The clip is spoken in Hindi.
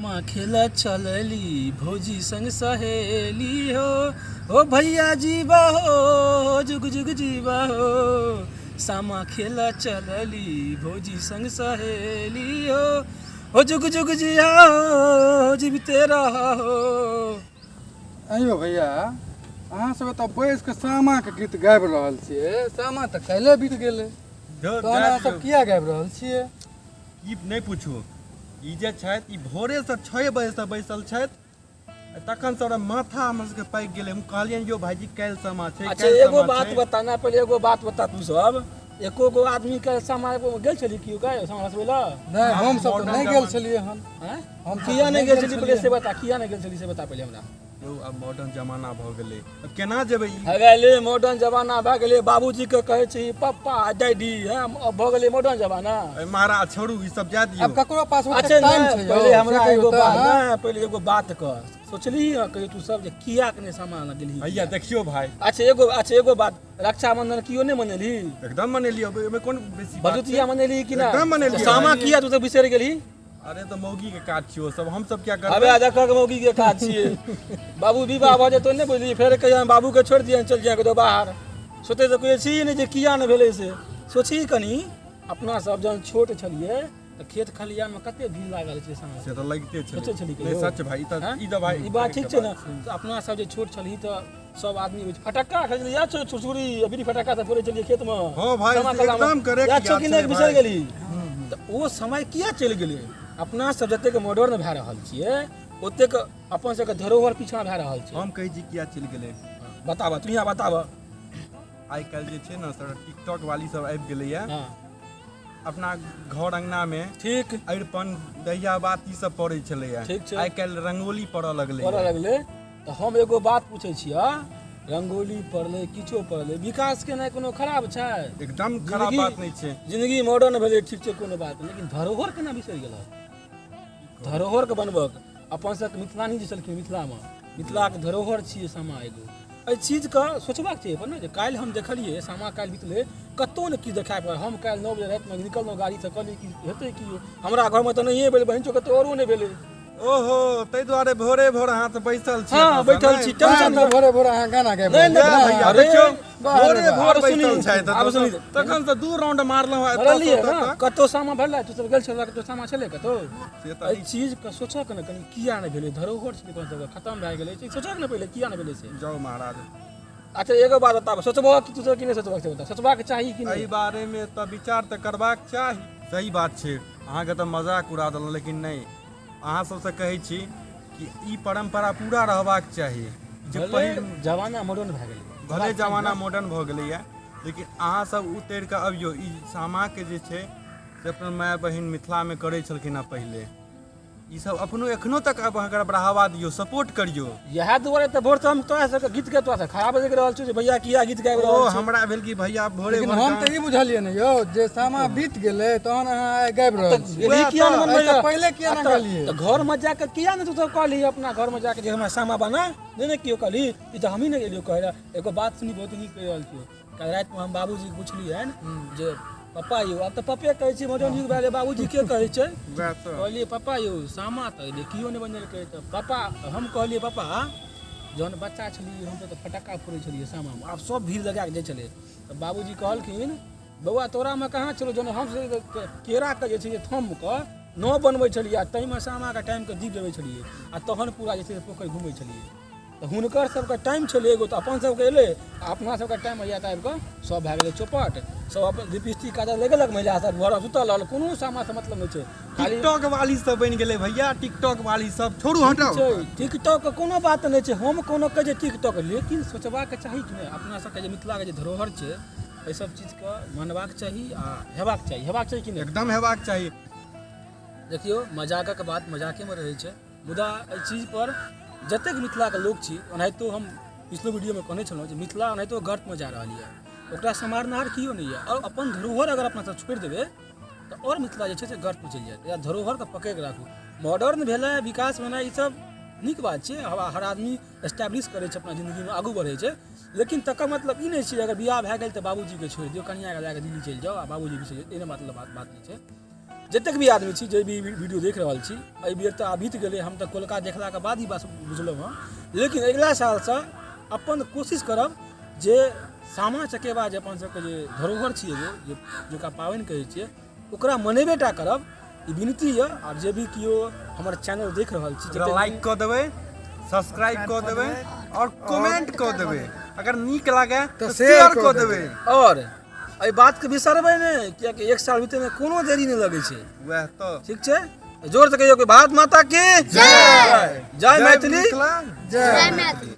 सामा खेला चलली भौजी संग सहेली हो ओ भैया जीवा हो जुग जुग जीवा हो। सामा खेला चलली भौजी संग सहेली हो जुग जुग जिया हो जीविते रहा हो। अयो भैया अहाँ सब तो बैस के सामा के गीत गाबि रहल छियै। सामा तऽ काल्हि बीत गेलै, तो अहाँ सब किया गाबि रहल छियै? ई नहीं पूछू, ई जे छथि ई भोरे से 6 बजे से बैसल छथि, तखन से माथा हमर सबके पाकि गेलै। हम कहलियनि जो भाईजी काल्हि सामा छै। अच्छा एगो बात बताना, पहले एगो बात बता तू सब, एको गो आदमी के सामा गेल छली कि गाय सामा हसबै ला? नहीं हम सब तो नहीं गेल छलियै हन। हम किया नहीं गेल छली पहले से बता, किया नहीं गेल छली से बता पहले हमरा। अब मॉडर्न जमाना भ गेलै, अब केना जेबै? गेलै मॉडर्न जमाना भ गेलै, बाबूजी के कहै छी पप्पा डैडी, हम अब भ गेलै मॉडर्न जमाना। महाराज छोड़ू ई सब जा दियौ। अब ककरो पास अच्छा टाइम छै? पहले हमरा एगो बात ना, पहले एगो बात कर, सोचली है कहियो तू सब जे किया के सामान गेली? भैया देखियो भाई, अच्छा एगो बात, रक्षाबंधन कियो नहीं मनेली? एकदम मनेली। अब एमे कोन बेसी बात? भरदुतिया मनेली कि ना? एकदम मनेली। सामा किया तू सब बिसर गेली? अरे तो मौगी के काज छियो सब, हम सब क्या अबे करबै? देखक मौगी के काज छिए। बाबू विवाह भ जेतो नहीं बुझली, फेर कहिया बाबू के छोड़ दिया चल जाए कतो बाहर। सोचे तो कोई छी नहीं जे किया न भेले से। सोची कनी अपना सब जन छोट छलिए त खेत खलियान में कते भीड़ लागल छै सामा से तो लगते सोचे छै। छली नहीं सच भाई, ई तो भाई ई बात ठीक छै ना। तो अपना सब जे छोट छली त सब आदमी फटक्का खरीद या छुरछुरी अभी फटक्का से फोड़े चलिए खेत में। हां भाई एकदम करे या छोकी नहीं बिसर गेली। त वो समय किया चल गेलै? अपना सब जते के मॉडर्न भए रहल छिए ओते के अपन सब के धरोहर पीछा भए रहल छै। हम कहि जी किया चल गेलै, बताबा तू यहाँ बताबा। आइ काल्हि जे छै ना सर टिकटॉक वाली सब आबि गेलै या। हां अपना घर अंगना में ठीक अरिपन दहिया बात ई सब पड़ै छलै या। ठीक छै। आइ काल्हि रंगोली पड़ऽ लगलै। त हम एगो बात पूछै छियै, रंगोली पड़ले किछो पड़ले, विकास के नहीं कोनो खराब छै? एकदम खराब बात नहीं छै। जिंदगी मॉडर्न भेलै ठीक छै कोनो बात नहीं, लेकिन धरोहर केना बिसरि गेल? धरोहर के बनबक अपन सबके मिथिलानी जे छलखिन मिथिला में, मिथिला के धरोहर छियै सामा एगो। एहि चीज के सोचबाक चाहिए अपन जे काल्हि हम देखलिए सामा काल्हि बीतले कतौ ने की देखाय पर। हम काल्हि 9 बजे रात में निकललहुँ गाड़ी से, कहलिए कि हेतै कि हमरा घर में तो नहीं भेलै, बहिन चो कतौ औरो नहीं भेलै। ओहो तै दुआरे भोरे भोर अहाँ त बैसल छी। हां बैठल छी, टेंशन ना। भोरे भोरे अहाँ गाना गाबि नहीं भैया देखियो भोरे भोर बैसल छै आब सुनी तखन से 2 राउंड मारलहुँ। भरलिए ना कतो सामा भरला तू सब गेल छल कतो सामा छले कतो? से त एहि चीज के सोचक न कनी किया नहीं भेलै? धरोहर छै अपन सब खत्म भए गेलै, सोचक न पहिले किया नहीं भेलै से? जाओ महाराज। अच्छा एगो बात बताब, सोचबो कि तू सब कि नहीं सोचबा? बता सोचबाक चाही कि नहीं? एहि बारे में त विचार त करबाक चाही। सही बात छै, अहाँ के त मजाक उड़ा देलहुँ, लेकिन नहीं अहाँ सबसे कहै छी कि ई परंपरा पूरा रहबाक चाही। जे पहिल जमाना मॉडर्न भए गेलै, भले जमाना मॉडर्न भ गेलै या, लेकिन अहाँ सब उतरि कऽ अबियौ। ई सामा के जे छै से अपन माय बहिन मिथिला में करै छलखिन हँ पहिले। ई सब अपनो एखनो तक अब अगर बढ़ावा दियौ, सपोर्ट करियो। यह दुआरे त भोर हम तोरा सब गीत के तोरा खराब देख रहल छी जे भैया किया गीत गाबि रहल ओ छी। हमरा भेल कि भैया भोरे लेकिन भोर हम त ई बुझलिए न यौ जे सामा बीत गेलै तहन अहाँ आइ गाबि रहल छी। गेली किया न बनबै? एहिसँ पहिले किया न गेलिए? त घर में जाके किया न तू सब कहली अपना घर में जाके जे हमरा सामा बना ने कियो कहली? ई त हमही ने गेलियो कहला। एगो बात सुनी बहुत नीक कहि रहल छी। कल रात में हम बाबूजी के पुछलियन जे पप्पा यौ, अब तो पप्पे कहै छी मॉडर्न युग भए बाबूजी के कहै छै? कहलिए पप्पा यौ सामा त कियो नहीं बनेलकै। त पापा हम कहलिए पापा जहन बच्चा छलिए हम तो फटक्का फोड़ै छलिए सामा में, आब सब भीड़ लगा के जाइ छलै। त बाबूजी कहलखिन बौआ तोरा में कहाँ छलो, जहन हम केरा के जे छै थम के न बनबै छलिए आ तै में सामा के टाइम के दीप देबै छलिए आ तहन पूरा जे छै पोखरि घुमै छलिए। त हुनकर सबके टाइम छलै एगो, त अपन सबके एलै आ अपना सबके टाइम में या त आबि कऽ सब भए गेलै चौपट, सब अपन लिपस्टिक काजल लगेलक, महिला सब घर सुतल रहल, कोनो सामा से मतलब नहीं छै। टिकटॉक वाली सब बनि गेलै भैया, टिकटॉक वाली सब छोड़ू हटाओ। टिकटॉक के कोनो बात नहीं छै, हम कोनो कहे जे टिकटॉक, लेकिन सोचबाक चाही कि नहीं अपना सबके जे मिथिला के जे धरोहर छै एहि सब चीज के मानबाक चाही आ हेबाक चाही कि नहीं? एकदम हेबाक चाही। देखियो मजाकक बात मजाके में रहै छै, मुदा एहि चीज पर जतेक मिथिला के लोग छी, ओनाहितो हम पिछलो वीडियो में कहने छलहुँ जे मिथिला ओनाहितो गर्त में जा रहल है, ओकरा सम्हारनाहार कियो नहीं है। और अपन धरोहर अगर अपना सब छोड़ि देबै तो और मिथिला जे छै से गर्त में चलि जायत। या धरोहर के पकड़ि के राखू। मॉडर्न भेलै, विकास भेनाइ ई सब नीक बात छै, हर आदमी एस्टैब्लिश करै छै अपना जिंदगी में, आगू बढ़ै छै, लेकिन तकर मतलब ई नहीं छै अगर बियाह भए गेल तऽ बाबूजी के छोड़ि दियौ, कनिया के लए के दिल्ली चलि जाओ आ बाबूजी बिसरि जाओ, एना मतलब बात नहीं छै। जतेक भी आदमी छी जे भी वीडियो देख रहल छी एहि बेर तऽ बीत गेलै हम तऽ कोलका देखलाके बाद ही बात बुझलहुँ हँ लेकिन अगिला सालसँ अपन कोशिश करब जे सामा चकेबा जे अपन सबके जे धरोहर छियै जे जकरा पाबनि कहै छियै ओकरा मनेबे टा करब ई विनती यऽ आर जे भी केओ हमर चैनल देख रहल छी ओकरा लाइक कऽ देबै सब्सक्राइब कऽ देबै और कमेंट कऽ देबै अगर नीक लागे तऽ शेयर कऽ देबै और एहि बातके बिसरबै नहि कियाकि एक साल बीते में कोनो देरी नहीं लगे छै वएह तऽ ठीक छै जोर से कहियो कि भारत माता की जय जय मैथिली जय मैथिली।